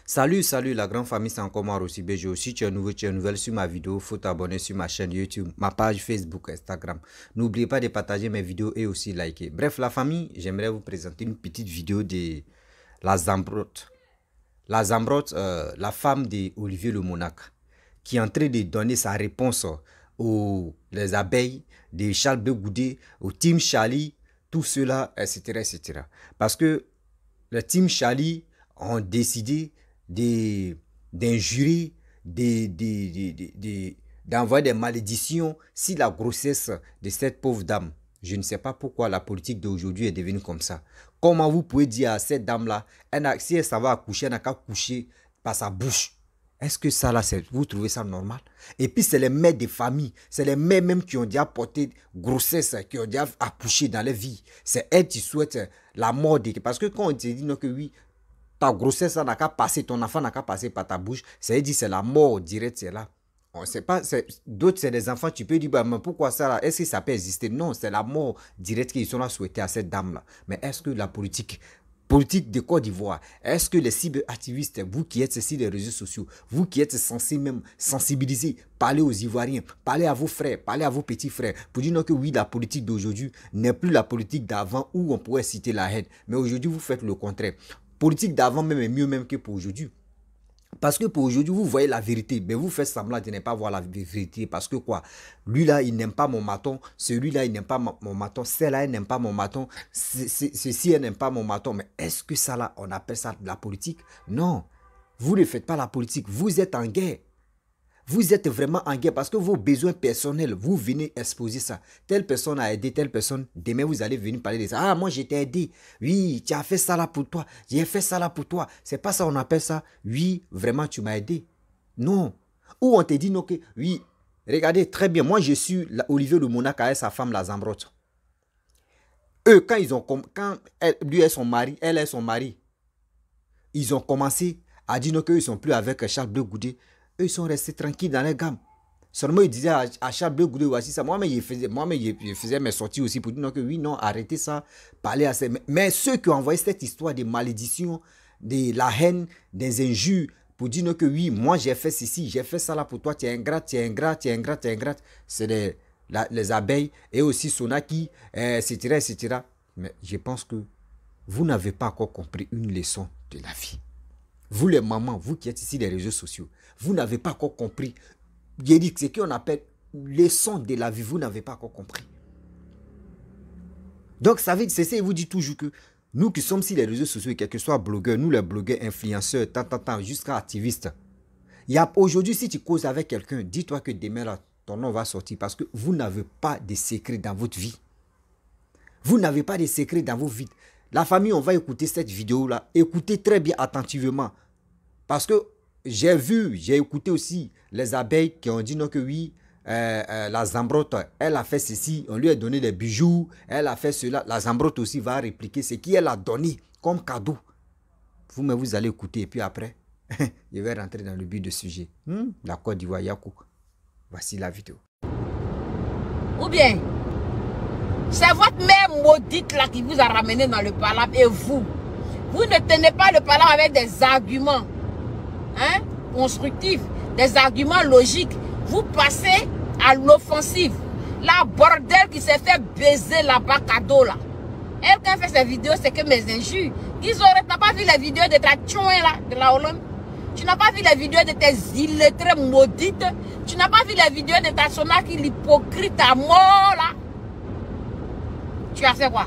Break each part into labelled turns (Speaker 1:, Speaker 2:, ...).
Speaker 1: Salut la grande famille, c'est encore moi aussi BG. Si tu es nouveau, tu es nouvelle sur ma vidéo, faut t'abonner sur ma chaîne YouTube, ma page Facebook, Instagram. N'oubliez pas de partager mes vidéos et aussi liker. Bref, la famille, j'aimerais vous présenter une petite vidéo de la Zambrotte. La Zambrotte, la femme d'Olivier Le Monac, qui est en train de donner sa réponse aux les abeilles de Charles Blé Goudé, au Team Charlie, tout cela, etc., etc. Parce que le Team Charlie ont décidé d'injurer, d'envoyer des malédictions sur la grossesse de cette pauvre dame. Je ne sais pas pourquoi la politique d'aujourd'hui est devenue comme ça. Comment vous pouvez dire à cette dame-là, si elle s'en va accoucher, elle n'a qu'à coucher par sa bouche. Est-ce que ça là, vous trouvez ça normal? Et puis c'est les mères de famille, c'est les mères même qui ont déjà porté grossesse, qui ont déjà accouché dans leur vie. C'est elles qui souhaitent la mort de... Parce que quand on te dit non, que oui, ta grossesse n'a qu'à passer, ton enfant n'a qu'à passer par ta bouche, ça veut dire c'est la mort directe, c'est là. On sait pas, d'autres c'est des enfants, tu peux dire, bah, mais pourquoi ça là, est-ce que ça peut exister? Non, c'est la mort directe qu'ils sont là souhaitée à cette dame là. Mais est-ce que la politique de Côte d'Ivoire, est-ce que les cyberactivistes, vous qui êtes sur les réseaux sociaux, vous qui êtes censés même sensibiliser, parler aux Ivoiriens, parler à vos frères, parler à vos petits frères, pour dire non que oui, la politique d'aujourd'hui n'est plus la politique d'avant où on pourrait citer la haine. Mais aujourd'hui, vous faites le contraire. Politique d'avant même est mieux même que pour aujourd'hui. Parce que pour aujourd'hui, vous voyez la vérité, mais vous faites semblant de ne pas voir la vérité. Parce que quoi? Lui là, il n'aime pas mon maton. Celui-là, il n'aime pas mon maton. Celle-là, elle n'aime pas mon maton. Ceci, elle n'aime pas mon maton. Mais est-ce que ça là, on appelle ça de la politique? Non. Vous ne faites pas la politique. Vous êtes en guerre. Vous êtes vraiment en guerre parce que vos besoins personnels, vous venez exposer ça. Telle personne a aidé telle personne. Demain, vous allez venir parler de ça. Ah, moi, j'ai aidé. Oui, tu as fait ça là pour toi. J'ai fait ça là pour toi. C'est pas ça, on appelle ça. Oui, vraiment, tu m'as aidé. Non. Ou on te dit non que, oui, regardez, très bien. Moi, je suis Olivier Le Monac avec sa femme, la Zambrotte. Eux, quand lui et son mari, elle et son mari, ils ont commencé à dire non qu'ils ne sont plus avec Charles Blé Goudé. Eux, ils sont restés tranquilles dans les gammes. Seulement, ils disaient à Charles Blé Goudé, voici ça. Moi-même, je faisais mes sorties aussi pour dire non, que oui, non, arrêtez ça, parlez à ça. Mais ceux qui ont envoyé cette histoire de malédiction, de la haine, des injures, pour dire non, que oui, moi, j'ai fait ceci, j'ai fait ça là pour toi, tu es ingrat, tu es ingrat, tu es ingrat, tu es ingrat. C'est les abeilles et aussi Sonaki, etc., etc. Mais je pense que vous n'avez pas encore compris une leçon de la vie. Vous les mamans, vous qui êtes ici les réseaux sociaux, vous n'avez pas encore compris. J'ai dit que ce qu'on appelle leçon de la vie, vous n'avez pas encore compris. Donc ça veut dire, c'est ça, il vous dit toujours que nous qui sommes sur les réseaux sociaux, quel que soit blogueurs, nous les blogueurs, influenceurs, jusqu'à activistes. Aujourd'hui, si tu causes avec quelqu'un, dis-toi que demain là, ton nom va sortir parce que vous n'avez pas de secret dans votre vie. Vous n'avez pas de secret dans vos vies. La famille, on va écouter cette vidéo-là. Écoutez très bien attentivement. Parce que j'ai écouté aussi les abeilles qui ont dit non que oui, la Zambrotte, elle a fait ceci, on lui a donné des bijoux, elle a fait cela. La Zambrotte aussi va répliquer ce qu'elle a donné comme cadeau. Vous allez écouter et puis après, je vais rentrer dans le but du sujet. La Côte d'Ivoire, Yakou. Voici la vidéo.
Speaker 2: Ou bien, c'est votre mère maudite là qui vous a ramené dans le palabre et vous ne tenez pas le palabre avec des arguments constructifs, des arguments logiques. Vous passez à l'offensive. La bordel qui s'est fait baiser là-bas, cadeau là. Elle, quand elle fait ses vidéos, c'est que mes injures. Tu n'as pas vu les vidéos de ta tchouin là, de la Hollande? Tu n'as pas vu les vidéos de tes illettrés maudites? Tu n'as pas vu les vidéos de ta Sonaki, l'hypocrite à mort là? Tu as fait quoi?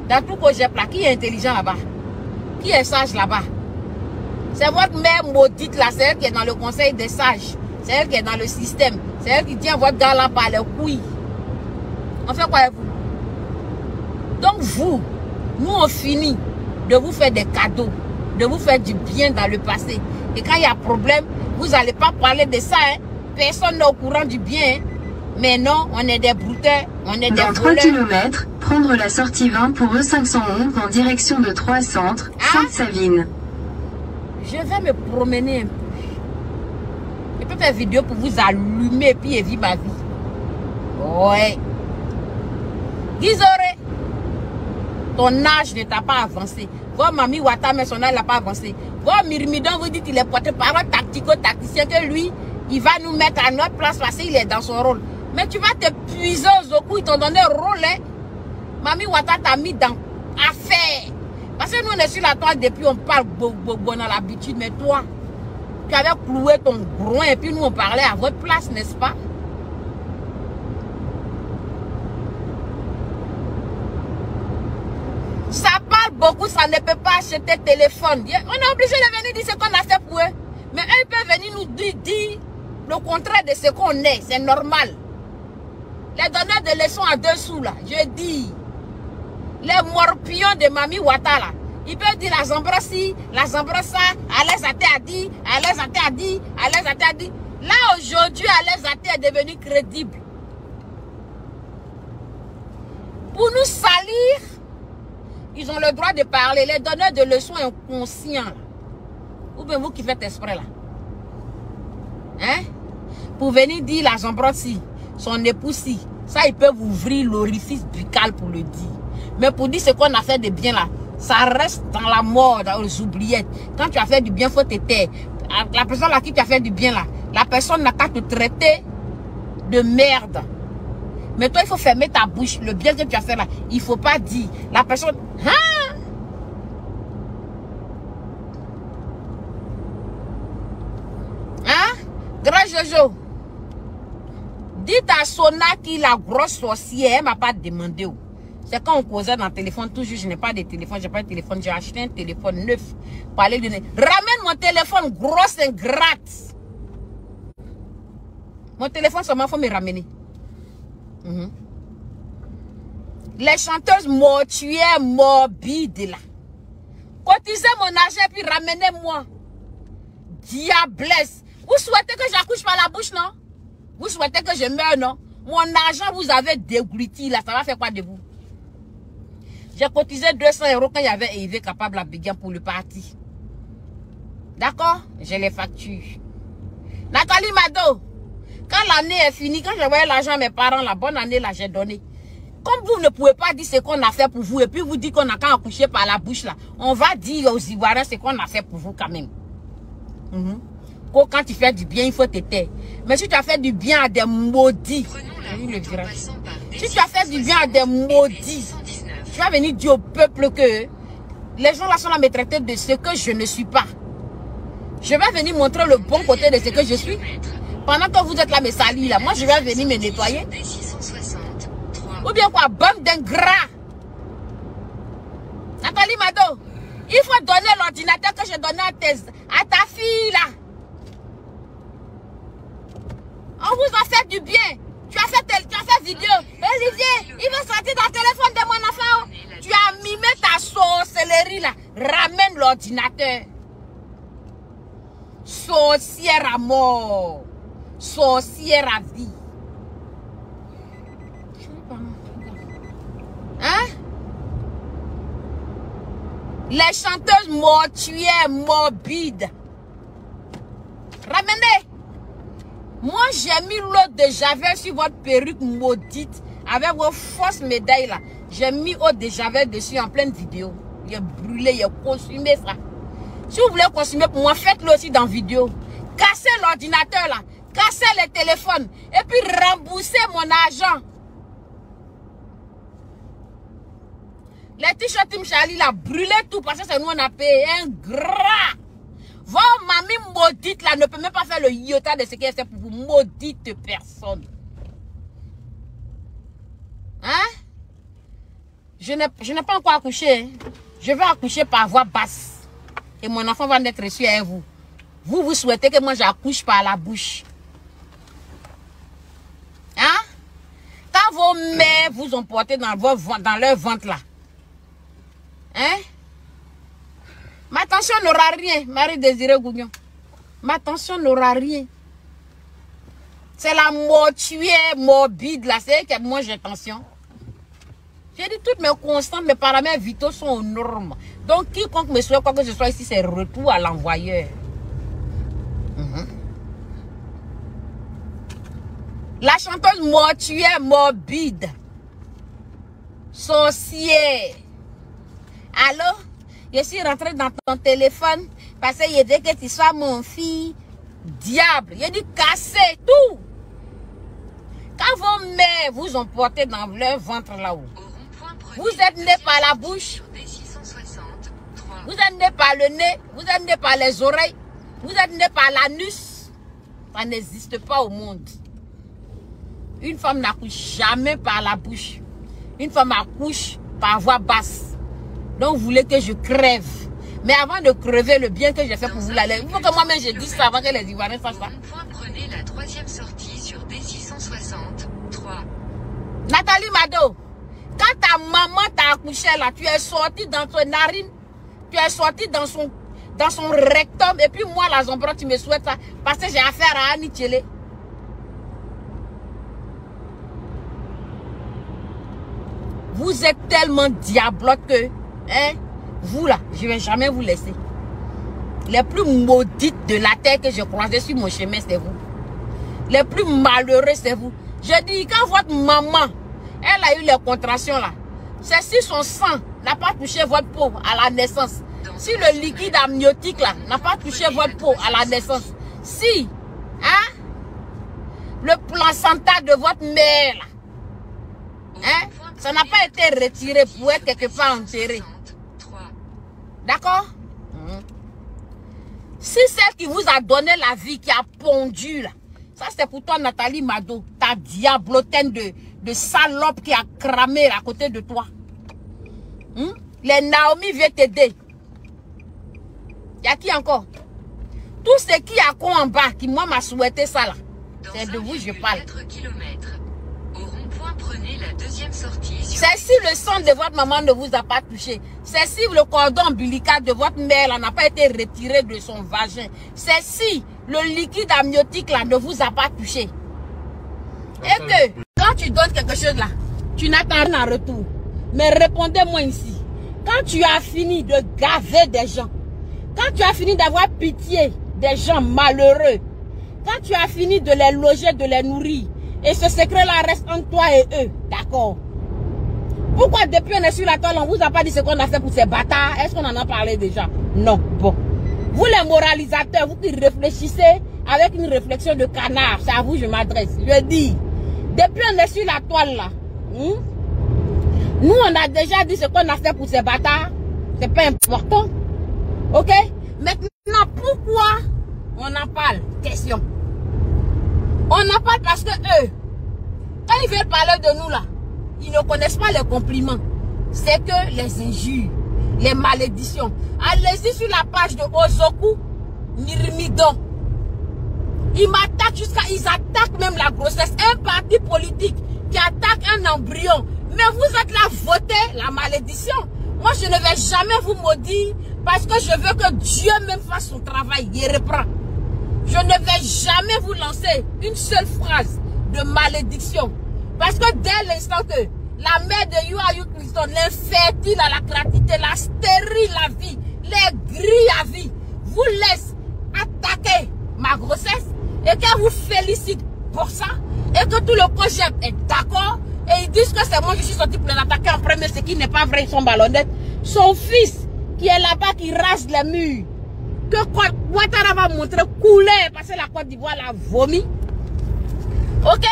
Speaker 2: Dans tout projet là, qui est intelligent là-bas? Qui est sage là-bas? C'est votre mère maudite là, c'est elle qui est dans le conseil des sages. C'est elle qui est dans le système. C'est elle qui tient votre gars là par les couilles. On fait quoi avec vous? Donc vous, nous on finit de vous faire des cadeaux, de vous faire du bien dans le passé. Et quand il y a problème, vous n'allez pas parler de ça. Personne n'est au courant du bien. Mais non, on est des brouteurs, on est des voleurs.
Speaker 3: Dans 3 km, prendre la sortie 20 pour E511 en direction de 3 centres, Sainte-Savine.
Speaker 2: Je vais me promener un peu. Je peux faire vidéo pour vous allumer et puis vivre ma vie. Ouais. Guizoré. Ton âge ne t'a pas avancé. Votre Mami Wata, mais son âge n'a pas avancé. Votre Mirmidon vous dit qu'il est porté par un tactico-tacticien que lui, il va nous mettre à notre place parce qu'il est dans son rôle. Mais tu vas te puiser aux Zoku, ils t'ont donné un rôle. Hein? Mami Wata t'a mis dans affaire. Parce que nous, on est sur la toile depuis, on parle on a l'habitude. Mais toi, tu avais cloué ton groin et puis nous, on parlait à votre place, n'est-ce pas? Ça parle beaucoup, ça ne peut pas acheter téléphone. On est obligé de venir dire ce qu'on a fait pour eux. Mais eux, ils peuvent venir nous dire le contraire de ce qu'on est. C'est normal. Les donneurs de leçons à 2 sous, là, je dis. Les morpions de Mami Wata, là. Ils peuvent dire la Zambra ci, la Zambra ça, Alain Zate a dit, Alain Zate a dit, Alain Zate a dit. Là, aujourd'hui, Alain Zate est devenu crédible. Pour nous salir, ils ont le droit de parler. Les donneurs de leçons inconscients, là. Ou bien vous qui faites exprès, là. Hein? Pour venir dire la Zambra ci, son époux ci. Ça, ils peuvent ouvrir l'orifice buccal pour le dire. Mais pour dire ce qu'on a fait de bien là, ça reste dans la mort, dans les oubliettes. Quand tu as fait du bien, il faut te taire. La personne à qui tu as fait du bien là, la personne n'a qu'à te traiter de merde. Mais toi, il faut fermer ta bouche. Le bien que tu as fait là, il ne faut pas dire. La personne... Hein? Hein? Grand Jojo. Dites à Sona qui la grosse sorcière, elle ne m'a pas demandé où. C'est quand on causait dans le téléphone, toujours, je n'ai pas de téléphone, j'ai pas de téléphone, j'ai acheté un téléphone neuf. Parler de... Ramène mon téléphone, grosse ingrate. Mon téléphone, seulement, il faut me ramener. Les chanteuses mortuaires, morbides, là. Cotisez mon argent, puis ramenez-moi. Diablesse. Vous souhaitez que j'accouche par la bouche, non? Vous souhaitez que je meure, non? Mon argent, vous avez dégluti, là. Ça va faire quoi de vous? J'ai cotisé 200 € quand il y avait Yves capable à Biguin pour le parti. D'accord? J'ai les factures. Nathalie Mado, quand l'année est finie, quand je voyais l'argent à mes parents, la bonne année, là, j'ai donné. Comme vous ne pouvez pas dire ce qu'on a fait pour vous, et puis vous dites qu'on a qu'à accoucher par la bouche, là, on va dire aux Ivoiriens ce qu'on a fait pour vous quand même. Quand tu fais du bien, il faut te taire. Mais si tu as fait du bien à des maudits, si tu as fait du bien à des maudits, tu vas venir dire au peuple que les gens là sont là me traiter de ce que je ne suis pas. Je vais venir montrer le bon côté de ce que je suis. Pendant que vous êtes là me salir là, moi je vais venir me nettoyer. Ou bien quoi, bande d'ingrats. Nathalie Mado, il faut donner l'ordinateur que j'ai donné à ta fille là. On vous a fait du bien. Tu as fait vidéo. Olivier, il veut sortir dans le téléphone de mon enfant. Tu as mimé ta sorcellerie là. Ramène l'ordinateur. Sorcière à mort. Sorcière à vie. Hein? Les chanteuses mortuaires, morbides. Ramenez. Moi, j'ai mis l'eau de Javel sur votre perruque maudite avec vos fausses médailles là. J'ai mis eau de Javel dessus en pleine vidéo. Il a brûlé, il a consumé ça. Si vous voulez consommer pour moi, faites-le aussi dans vidéo. Cassez l'ordinateur là. Cassez les téléphones. Et puis remboursez mon argent. Les t-shirts Tim Charlie là, brûlez tout parce que c'est nous on a payé un gras. Vos mamies maudites là ne peut même pas faire le iota de ce qu'elle fait pour vous, maudite personne. Hein? Je n'ai pas encore accouché. Je vais accoucher par voie basse. Et mon enfant va naître sur vous. Vous souhaitez que moi j'accouche par la bouche. Hein? Quand vos mères vous ont porté dans leur ventre là. Hein? Ma tension n'aura rien, Marie-Désirée Gougnon. Ma tension n'aura rien. C'est la mortuaire morbide là, c'est elle qui a moi j'ai tension. J'ai dit toutes mes constantes, mes paramètres vitaux sont aux normes. Donc quiconque me souhaite quoi que ce soit ici, c'est retour à l'envoyeur. La chanteuse mortuaire morbide. Sorcière. Allô? Je suis rentrée dans ton téléphone parce qu'il dit que tu sois mon fils. Diable. Il dit casser tout. Quand vos mères vous ont porté dans leur ventre là-haut, vous êtes né par la bouche, vous êtes né par le nez, vous êtes né par les oreilles, vous êtes né par l'anus. Ça n'existe pas au monde. Une femme n'accouche jamais par la bouche. Une femme accouche par voix basse. Donc vous voulez que je crève. Mais avant de crever, le bien que j'ai fait pour vous, il faut que moi-même je dise ça avant que les Ivoiriens fassent ça.
Speaker 3: Prenez la 3e sortie sur D660, 3.
Speaker 2: Nathalie Mado, quand ta maman t'a accouché là, tu es sortie dans ton narine, tu es sortie dans son rectum, et puis moi, la Zombra, tu me souhaites ça, parce que j'ai affaire à Annie Tchele. Vous êtes tellement diablote que, hein, vous là, je ne vais jamais vous laisser. Les plus maudites de la terre que je croisais sur mon chemin, c'est vous. Les plus malheureux, c'est vous. Je dis, quand votre maman, elle a eu les contractions là, c'est si son sang n'a pas touché votre peau à la naissance. Si le liquide amniotique là n'a pas touché votre peau à la naissance. Si, hein, le placenta de votre mère là, hein, ça n'a pas été retiré pour être quelque part enterré. D'accord? Si celle qui vous a donné la vie, qui a pondu là, ça c'est pour toi Nathalie Mado, ta diablotine de salope qui a cramé à côté de toi. Les Naomi viennent t'aider. Il y a qui encore? Tout ce qui a quoi en bas, qui moi m'a souhaité ça là, c'est de vous je parle. C'est si le sang de votre maman ne vous a pas touché. C'est si le cordon ombilical de votre mère n'a pas été retiré de son vagin. C'est si le liquide amniotique là ne vous a pas touché. Et que quand tu donnes quelque chose là, tu n'attends rien en retour. Mais répondez-moi ici. Quand tu as fini de gaver des gens, quand tu as fini d'avoir pitié des gens malheureux, quand tu as fini de les loger, de les nourrir, et ce secret-là reste entre toi et eux, d'accord? Pourquoi depuis on est sur la toile, on vous a pas dit ce qu'on a fait pour ces bâtards? Est-ce qu'on en a parlé déjà? Non. Bon. Vous les moralisateurs, vous qui réfléchissez avec une réflexion de canard, c'est à vous je m'adresse. Je dis, depuis on est sur la toile là, nous on a déjà dit ce qu'on a fait pour ces bâtards. C'est pas important. Ok? Maintenant, pourquoi on en parle? Question. On en parle parce que eux, quand ils veulent parler de nous là, ils ne connaissent pas les compliments. C'est que les injures, les malédictions. Allez-y sur la page de Ozoku Nirmidon. Ils m'attaquent ils attaquent même la grossesse. Un parti politique qui attaque un embryon. Mais vous êtes là, votez la malédiction. Moi, je ne vais jamais vous maudire parce que je veux que Dieu même fasse son travail. Il reprend. Je ne vais jamais vous lancer une seule phrase de malédiction. Parce que dès l'instant que la mère de Youayou Christon, l'infertile à la clarté, la stérile à vie, les grilles à vie, vous laisse attaquer ma grossesse et qu'elle vous félicite pour ça et que tout le projet est d'accord et ils disent que c'est moi qui suis sorti pour l'attaquer en premier, ce qui n'est pas vrai, ils sont malhonnêtes. Son fils qui est là-bas, qui rase les murs, que Ouattara va montrer couler parce que la Côte d'Ivoire l'a vomi. Ok?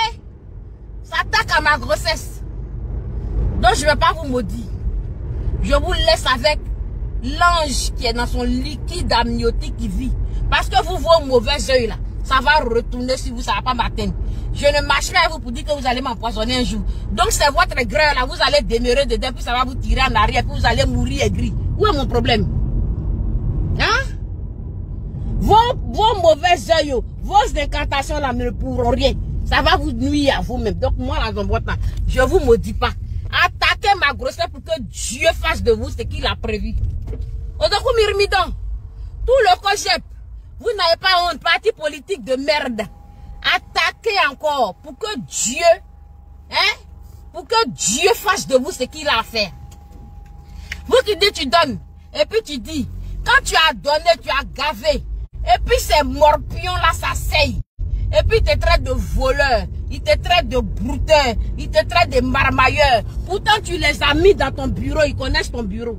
Speaker 2: Ça attaque à ma grossesse. Donc je ne vais pas vous maudire. Je vous laisse avec l'ange qui est dans son liquide amniotique qui vit. Parce que vous, vos mauvais yeux là, ça va retourner sur vous, ça ne va pas m'atteindre. Je ne marcherai à vous pour dire que vous allez m'empoisonner un jour. Donc c'est votre grain là, vous allez demeurer dedans, puis ça va vous tirer en arrière, puis vous allez mourir aigri. Où est mon problème? Hein? Vos mauvais yeux, vos incantations là ne pourront rien. Ça va vous nuire à vous-même. Donc moi, là, je ne vous maudis pas. Attaquez ma grossesse pour que Dieu fasse de vous ce qu'il a prévu. Odoku Mirmidon, tout le cogep, vous n'avez pas honte, parti politique de merde. Attaquez encore pour que Dieu, hein, pour que Dieu fasse de vous ce qu'il a à faire. Vous qui dites tu donnes, et puis tu dis, quand tu as donné, tu as gavé, et puis ces morpions là, ça saigne. Et puis il te traite de voleur, il te traite de brouteur, il te traite de marmailleur. Pourtant tu les as mis dans ton bureau, ils connaissent ton bureau.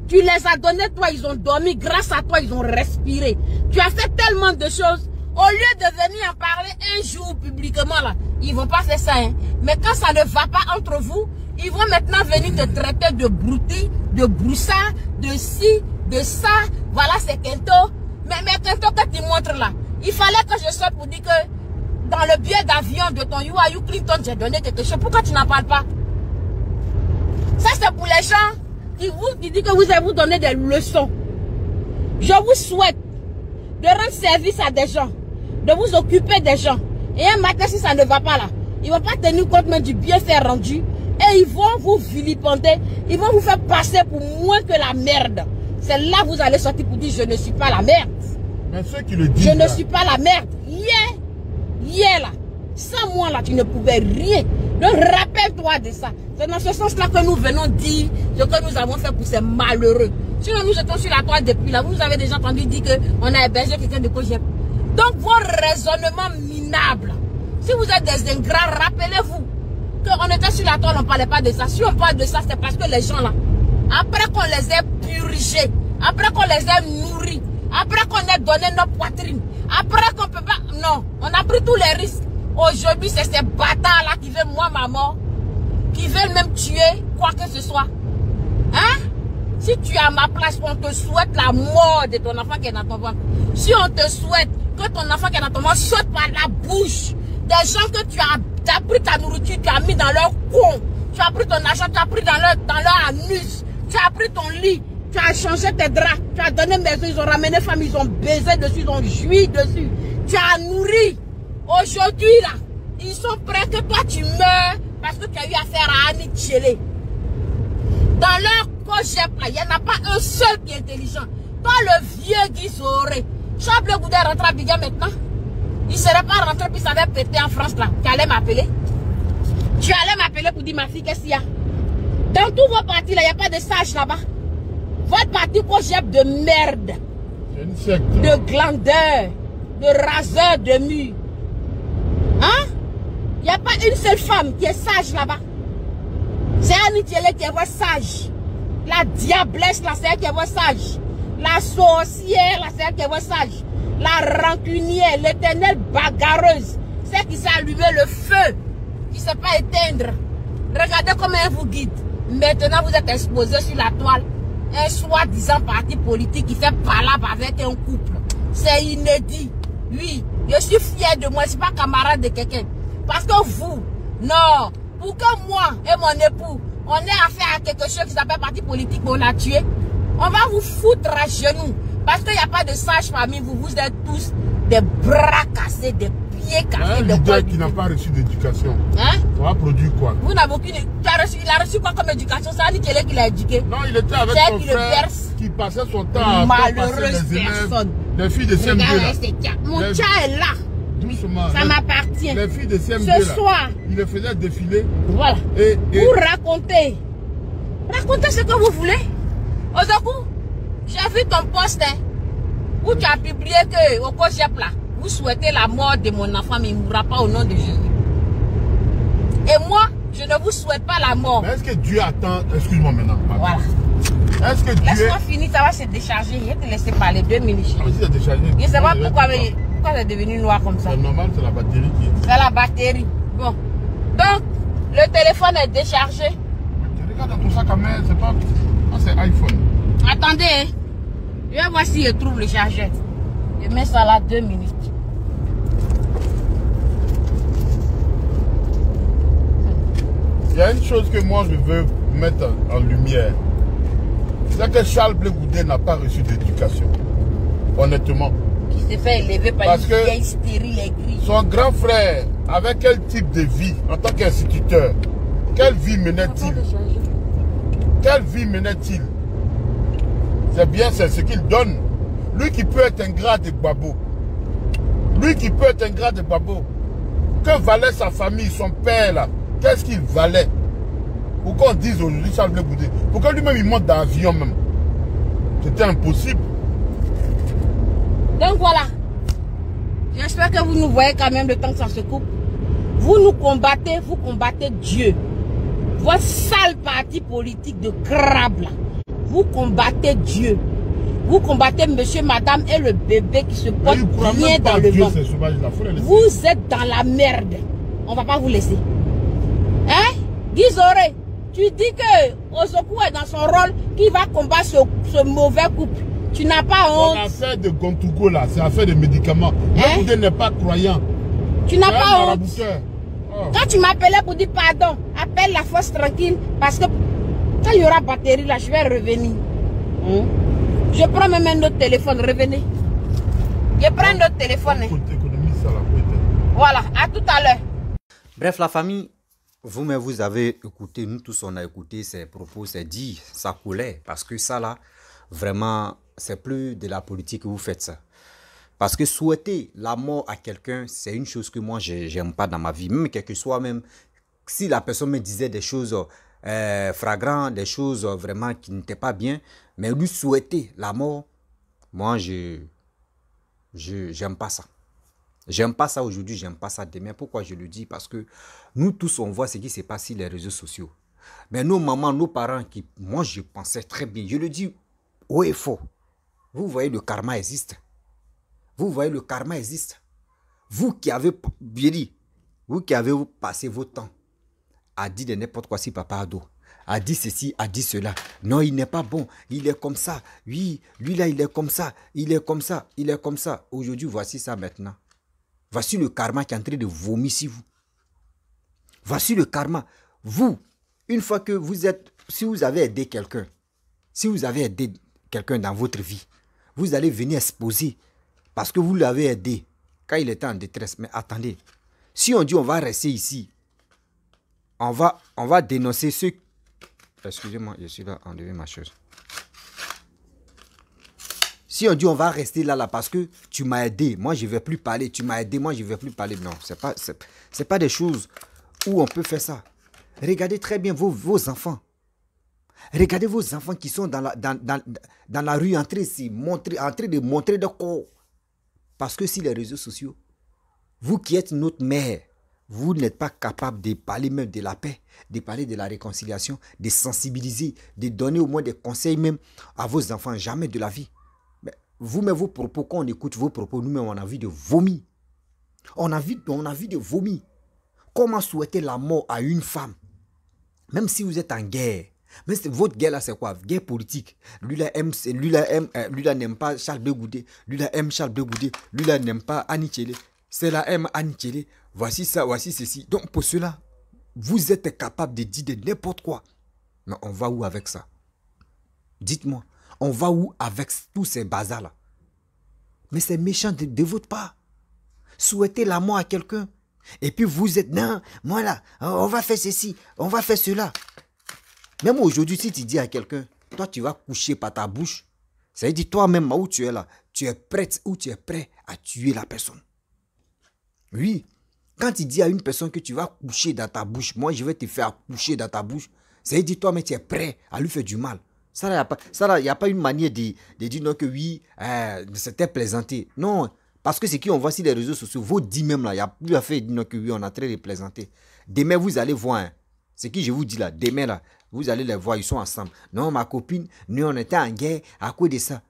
Speaker 2: Tu les as donnés, toi, ils ont dormi. Grâce à toi, ils ont respiré. Tu as fait tellement de choses. Au lieu de venir en parler un jour publiquement, là, ils vont pas faire ça. Hein. Mais quand ça ne va pas entre vous, ils vont maintenant venir te traiter de broutilles, de broussard, de ci, de ça. Voilà, c'est Kento. Mais Kento, que tu montres là, il fallait que je sorte pour dire que dans le billet d'avion de ton You Clinton, j'ai donné quelque chose. Pourquoi tu n'en parles pas? Ça, c'est pour les gens qui disent que vous allez vous donner des leçons. Je vous souhaite de rendre service à des gens, de vous occuper des gens. Et un matin, si ça ne va pas là, ils ne vont pas tenir compte même du bienfait rendu. Et ils vont vous vilipender. Ils vont vous faire passer pour moins que la merde. C'est là que vous allez sortir pour dire je ne suis pas la merde.
Speaker 4: Mais ceux qui le disent,
Speaker 2: je ne suis pas la merde. Hier là, sans moi là, tu ne pouvais rien. Donc rappelle-toi de ça. C'est dans ce sens-là que nous venons dire ce que nous avons fait pour ces malheureux. Sinon nous étions sur la toile depuis là. Vous nous avez déjà entendu dire qu'on a hébergé quelqu'un de Kojep. Donc vos raisonnements minables. Si vous êtes des ingrats, rappelez-vous qu'on était sur la toile, on ne parlait pas de ça. Si on parle de ça, c'est parce que les gens là, après qu'on les ait purgés, après qu'on les ait nourris, après qu'on ait donné nos poitrines, après qu'on peut pas... Non, on a pris tous les risques. Aujourd'hui, c'est ces bâtards-là qui veulent moi, ma mort, qui veulent même tuer quoi que ce soit. Hein? Si tu es à ma place, on te souhaite la mort de ton enfant qui est dans ton ventre. Si on te souhaite que ton enfant qui est dans ton ventre saute par la bouche, des gens que tu as pris ta nourriture, tu as mis dans leur con, tu as pris ton argent, tu as pris dans leur anus, tu as pris ton lit, tu as changé tes draps, tu as donné maison, ils ont ramené femme, ils ont baisé dessus, ils ont joui dessus, tu as nourri. Aujourd'hui là, ils sont prêts que toi tu meurs parce que tu as eu affaire à Annie Tchélé. Dans leur Kojep là, il n'y en a pas un seul qui est intelligent. Toi le vieux Guizoré, Charles Goudé rentre à Biga maintenant. Il ne serait pas rentré puis ça avait pété en France là. Tu allais m'appeler. Tu allais m'appeler pour dire ma fille qu'est-ce qu'il y a. Dans tous vos partis là, il n'y a pas de sages là-bas. Votre parti Kojep de merde.
Speaker 4: une secte.
Speaker 2: De glandeur, de raseur de murs. Hein? Il n'y a pas une seule femme qui est sage là-bas. C'est Annie Tchélé qui est votre sage. La diablesse, là, c'est elle qui est votre sage. La sorcière, là, c'est elle qui est votre sage. La rancunière, l'éternelle bagarreuse, c'est qui s'est allumé le feu, qui ne sait pas éteindre. Regardez comment elle vous guide. Maintenant, vous êtes exposé sur la toile. Un soi-disant parti politique qui fait palabre avec un couple. C'est inédit. Oui, je suis fier de moi, je ne suis pas camarade de quelqu'un. Parce que vous, non, pour que moi et mon époux, on ait affaire à quelque chose qui s'appelle parti politique, on l'a tué, on va vous foutre à genoux. Parce qu'il n'y a pas de sage parmi vous, vous êtes tous des bras cassés, des pieds cassés.
Speaker 4: Un leader qui n'a pas reçu d'éducation,
Speaker 2: hein?
Speaker 4: On va produire quoi?
Speaker 2: Vous n'avez aucune... Il a reçu quoi comme éducation? C'est Annie Tchélé qui l'a éduqué.
Speaker 4: Non, il était avec son frère qui passait son temps à
Speaker 2: malheureuse personne.
Speaker 4: Les filles de CM2 là.
Speaker 2: Mon chat est là.
Speaker 4: Doucement.
Speaker 2: Ça m'appartient.
Speaker 4: Les filles de CM2
Speaker 2: ce
Speaker 4: là,
Speaker 2: soir,
Speaker 4: il les faisait défiler.
Speaker 2: Voilà.
Speaker 4: Et
Speaker 2: vous racontez. Racontez ce que vous voulez. Ozoku, j'ai vu ton post hein, où tu as publié que au Kojep là, vous souhaitez la mort de mon enfant, mais il ne mourra pas au nom de Jésus. Et moi, je ne vous souhaite pas la mort.
Speaker 4: Mais est-ce que Dieu attend? Excuse-moi maintenant.
Speaker 2: Voilà.
Speaker 4: Est-ce que Dieu...
Speaker 2: Laisse-moi finir, ça va se décharger. Je vais te laisser parler 2 minutes.
Speaker 4: Ah, si c'est déchargé.
Speaker 2: Je ne sais pas pourquoi c'est devenu noir comme ça.
Speaker 4: C'est normal, c'est la batterie qui est...
Speaker 2: C'est la batterie. Bon. Donc, le téléphone est déchargé.
Speaker 4: Regarde dans ton sac à main, c'est pas... Ah, c'est iPhone.
Speaker 2: Attendez, hein. Je vais voir si je trouve le chargeur. Je mets ça là 2 minutes.
Speaker 4: Il y a une chose que moi je veux mettre en lumière. C'est que Charles Blé Goudé n'a pas reçu d'éducation. Honnêtement.
Speaker 2: Qui s'est fait élever par une vieille stérile aigrie.
Speaker 4: Son grand frère, avec quel type de vie en tant qu'instituteur? Quelle vie menait-il? Quelle vie menait-il? C'est bien, c'est ce qu'il donne. Lui qui peut être ingrat de Babo. Lui qui peut être ingrat de Babo. Que valait sa famille, son père là? Qu'est-ce qu'il valait? Pourquoi on dise aujourd'hui Charles Blé Goudé? Pourquoi lui-même il monte dans l'avion même? C'était impossible.
Speaker 2: Donc voilà. J'espère que vous nous voyez quand même le temps que ça se coupe. Vous nous combattez, vous combattez Dieu. Votre sale parti politique de crabe là. Vous combattez Dieu. Vous combattez monsieur, madame et le bébé qui se porte bien dans le vent. Vous êtes dans la merde. On ne va pas vous laisser. Hein? Guizoré, tu dis que Osoku est dans son rôle qui va combattre ce mauvais couple. Tu n'as pas honte.
Speaker 4: L'affaire de Gontougo là, c'est l'affaire de médicaments.
Speaker 2: Hein?
Speaker 4: Vous n'est pas croyant.
Speaker 2: Tu n'as pas honte.
Speaker 4: Oh.
Speaker 2: Quand tu m'appelais pour dire pardon, appelle la force tranquille parce que quand il y aura batterie là, je vais revenir. Je prends même un autre téléphone, revenez. Je prends un autre téléphone. Voilà, à tout à l'heure.
Speaker 1: Bref, la famille, vous-même, vous avez écouté, nous tous, on a écouté ses propos, c'est dit, ça coulait. Parce que ça, là, vraiment, c'est plus de la politique que vous faites ça. Parce que souhaiter la mort à quelqu'un, c'est une chose que moi, j'aime pas dans ma vie. Même quel que soit, même si la personne me disait des choses flagrantes, des choses vraiment qui n'étaient pas bien, mais lui souhaiter la mort, moi, j'aime pas ça. J'aime pas ça aujourd'hui, j'aime pas ça demain. Pourquoi je le dis? Parce que nous tous, on voit ce qui se passe sur les réseaux sociaux. Mais nos mamans, nos parents, moi, je pensais très bien. Je le dis haut et fort. Vous voyez, le karma existe. Vous voyez, le karma existe. Vous qui avez, bien dit, vous qui avez passé votre temps à dire de n'importe quoi si papa ado, a dit ceci, a dit cela. Non, il n'est pas bon. Il est comme ça. Oui, lui là, il est comme ça. Il est comme ça. Il est comme ça. Aujourd'hui, voici ça maintenant. Voici le karma qui est en train de vomir sur vous. Voici le karma. Vous, une fois que vous êtes, si vous avez aidé quelqu'un, si vous avez aidé quelqu'un dans votre vie, vous allez venir exposer parce que vous l'avez aidé quand il était en détresse. Mais attendez, si on dit on va rester ici, on va dénoncer ceux... Excusez-moi, je suis là, enlever ma chose. Si on dit on va rester là parce que tu m'as aidé, moi je ne vais plus parler, tu m'as aidé, moi je ne vais plus parler. Non, c'est pas des choses où on peut faire ça. Regardez très bien vos enfants. Regardez vos enfants qui sont dans la rue en train de montrer de corps. Parce que si les réseaux sociaux, vous qui êtes notre mère, vous n'êtes pas capable de parler même de la paix, de parler de la réconciliation, de sensibiliser, de donner au moins des conseils même à vos enfants, jamais de la vie. Vous-même, vos propos, quand on écoute vos propos, nous-mêmes, on a envie de vomir. On a envie de vomir. Comment souhaiter la mort à une femme? Même si vous êtes en guerre. Mais votre guerre là, c'est quoi? Guerre politique. Lui là n'aime pas Charles de Goudet. Lui là aime Charles de Goudet. Lui là n'aime pas Annie Tchélé. C'est là aime Annie Tchélé. Voici ça, voici ceci. Donc pour cela, vous êtes capable de dire de n'importe quoi. Mais on va où avec ça? Dites-moi. On va où avec tous ces bazars-là? Mais c'est méchant de votre part. Souhaiter la mort à quelqu'un. Et puis vous êtes, non, moi là, on va faire ceci, on va faire cela. Même aujourd'hui, si tu dis à quelqu'un, toi tu vas coucher par ta bouche, ça veut dire toi-même où tu es là, tu es prête ou tu es prêt à tuer la personne. Oui, quand tu dis à une personne que tu vas coucher dans ta bouche, moi je vais te faire coucher dans ta bouche, ça veut dire toi-même tu es prêt à lui faire du mal. Ça, il n'y a pas une manière de dire non que oui, c'était plaisanter. Non, parce que ce qu'on voit sur les réseaux sociaux, vous dites même là, il n'y a plus à faire dire non que oui, on est en train de plaisanter. Demain, vous allez voir, hein, ce que je vous dis là, demain là, vous allez les voir, ils sont ensemble. Non, ma copine, nous on était en guerre à cause de ça.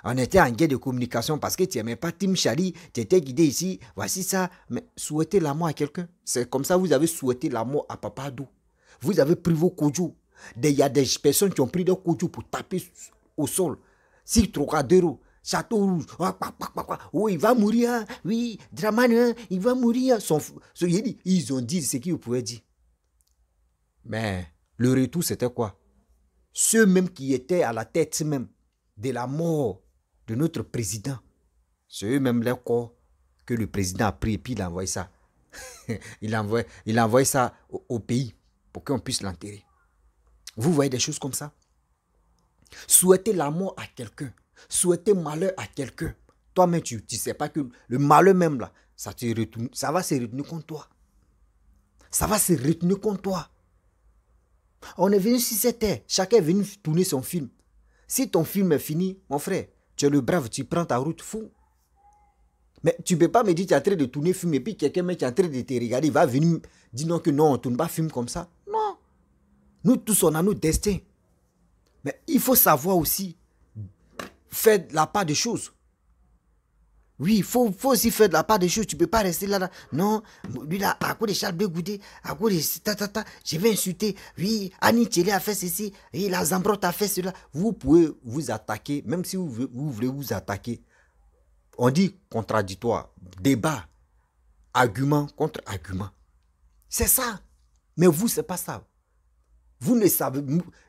Speaker 1: On était en guerre de communication parce que tu n'aimais pas Tim Chali, tu étais guidé ici, voici ça. Mais souhaiter la mort à quelqu'un, c'est comme ça vous avez souhaité la mort à Papa Ado. Vous avez pris vos kojo. Il y a des personnes qui ont pris leur kojo pour taper au sol. Si Trocadéro, Château Rouge, oh, il va mourir, oui, Dramane, il va mourir. Ils ont dit ce qu'ils pouvaient dire. Mais le retour, c'était quoi? Ceux même qui étaient à la tête même de la mort de notre président, c'est eux-mêmes les corps que le président a pris et puis il a envoyé ça. il a envoyé ça au pays pour qu'on puisse l'enterrer. Vous voyez des choses comme ça? Souhaiter la mort à quelqu'un, souhaiter malheur à quelqu'un. Toi-même, tu ne sais pas que le malheur même là, ça va se retenir contre toi. Ça va se retenir contre toi. On est venu sur cette terre, chacun est venu tourner son film. Si ton film est fini, mon frère, tu es le brave, tu prends ta route fou. Mais tu ne peux pas me dire que tu es en train de tourner film et puis quelqu'un qui est en train de te regarder, il va venir dire non que non, on ne tourne pas film comme ça. Non. Nous tous, on a notre destin. Mais il faut savoir aussi faire la part des choses. Oui, il faut aussi faire de la part des choses. Tu ne peux pas rester là. Non, lui là, à cause de Charles Bégoudé, à cause de je vais insulter. Oui, Annie Tchélé a fait ceci. Oui, la Zambrotte a fait cela. Vous pouvez vous attaquer, même si vous voulez vous attaquer. On dit contradictoire, débat, argument contre argument. C'est ça. Mais vous, c'est pas ça. Vous ne savez.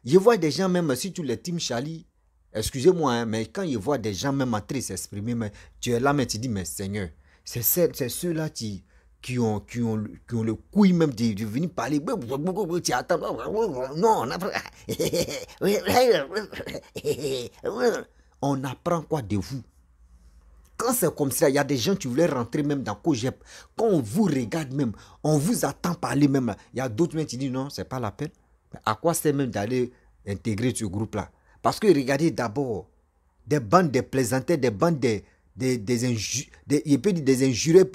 Speaker 1: Je vois des gens, même si tu les team Charlie, excusez-moi, hein, mais quand je vois des gens même entrer s'exprimer, mais tu es là, mais tu dis, mais Seigneur, c'est ceux-là qui ont le couille même de venir parler. Tu attends. Non, on apprend quoi de vous? Quand c'est comme ça, il y a des gens qui voulaient rentrer même dans Kojep. Quand on vous regarde même, on vous attend parler même là. Il y a d'autres même qui disent non, c'est pas la peine. Mais à quoi c'est même d'aller intégrer ce groupe-là? Parce que regardez d'abord, des bandes de plaisantins, des bandes des injurés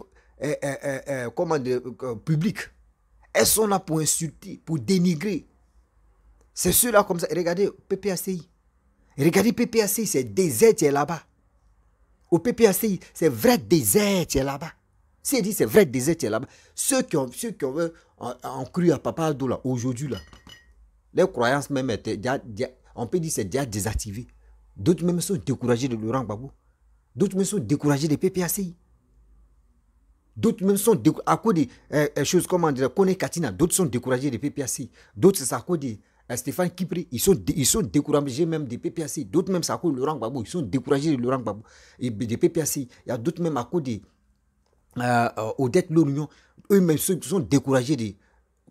Speaker 1: publics. Elles sont là pour insulter, pour dénigrer. C'est ceux-là comme ça. Regardez PPACI. Regardez PPACI, c'est désert qui est là-bas. Au PPACI, c'est vrai désert qui est là-bas. Si elle dit c'est vrai désert qui est là-bas, ceux qui ont cru à Papa Ado là, aujourd'hui là, les croyances même étaient, on peut dire c'est déjà désactivé. D'autres même sont découragés de Laurent Gbagbo. D'autres même sont découragés de PPACI. D'autres même sont à cause des choses comme on dirait, Kone Katina, d'autres sont découragés de PPACI. D'autres c'est à cause de Stéphane Kipri, ils sont découragés même des PPACI. D'autres même c'est à cause de Laurent Gbagbo, ils sont découragés de Laurent Gbagbo et des PPACI. Il y a d'autres même à cause de Odette Lorignon, eux-mêmes sont découragés de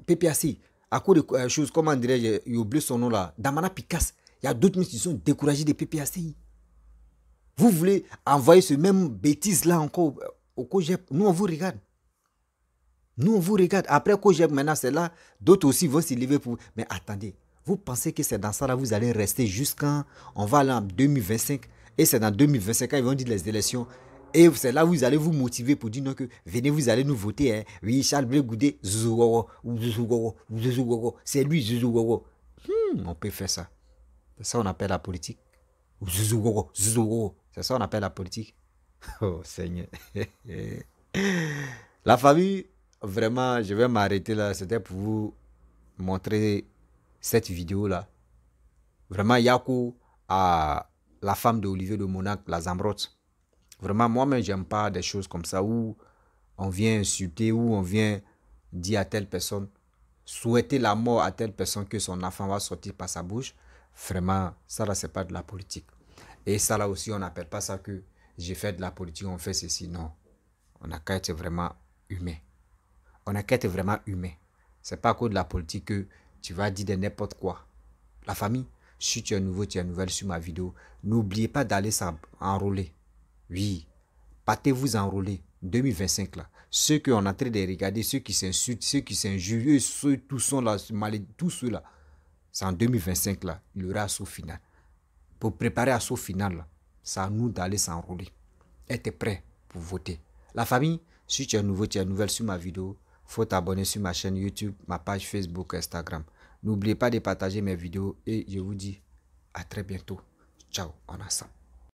Speaker 1: PPACI. À cause de choses, comment dirais-je, j'ai oublié son nom là, Damana Picasse. Il y a d'autres même qui sont découragés des PPACI. Vous voulez envoyer ce même bêtise là encore au Kojep. Nous on vous regarde. Nous on vous regarde. Après Kojep maintenant c'est là, d'autres aussi vont s'y lever pour. Mais attendez, vous pensez que c'est dans ça là vous allez rester jusqu'en. On va aller en 2025 et c'est dans 2025 quand ils vont dire les élections. Et c'est là où vous allez vous motiver pour dire non que venez, vous allez nous voter. Hein. Oui, Charles Bégoudé, c'est lui, Zouzougogo. On peut faire ça. C'est ça qu'on appelle la politique. C'est ça qu'on appelle la politique. Oh Seigneur. La famille, vraiment, je vais m'arrêter là. C'était pour vous montrer cette vidéo là. Vraiment, Yakou à la femme de Olivier de Monac, la Zambrotte. Vraiment, moi-même, j'aime pas des choses comme ça où on vient insulter, où on vient dire à telle personne, souhaiter la mort à telle personne que son enfant va sortir par sa bouche. Vraiment, ça là, c'est pas de la politique. Et ça là aussi, on n'appelle pas ça que j'ai fait de la politique, on fait ceci. Non. On n'a qu'à être vraiment humain. On n'a qu'à être vraiment humain. C'est pas à cause de la politique que tu vas dire de n'importe quoi. La famille, si tu es nouveau, tu es nouvelle sur ma vidéo, n'oubliez pas d'aller s'enrôler. Oui, partez-vous enrôler 2025 là. Ceux qui ont en train de regarder, ceux qui s'insultent, ceux qui s'injurient, ceux tous sont là, tous ceux là. C'est en 2025 là, il y aura assaut final. Pour préparer assaut final là, c'est à nous d'aller s'enrôler. Être prêt pour voter. La famille, si tu es nouveau, tu es nouvelle sur ma vidéo, faut t'abonner sur ma chaîne YouTube, ma page Facebook, Instagram. N'oubliez pas de partager mes vidéos et je vous dis à très bientôt. Ciao, on ensemble.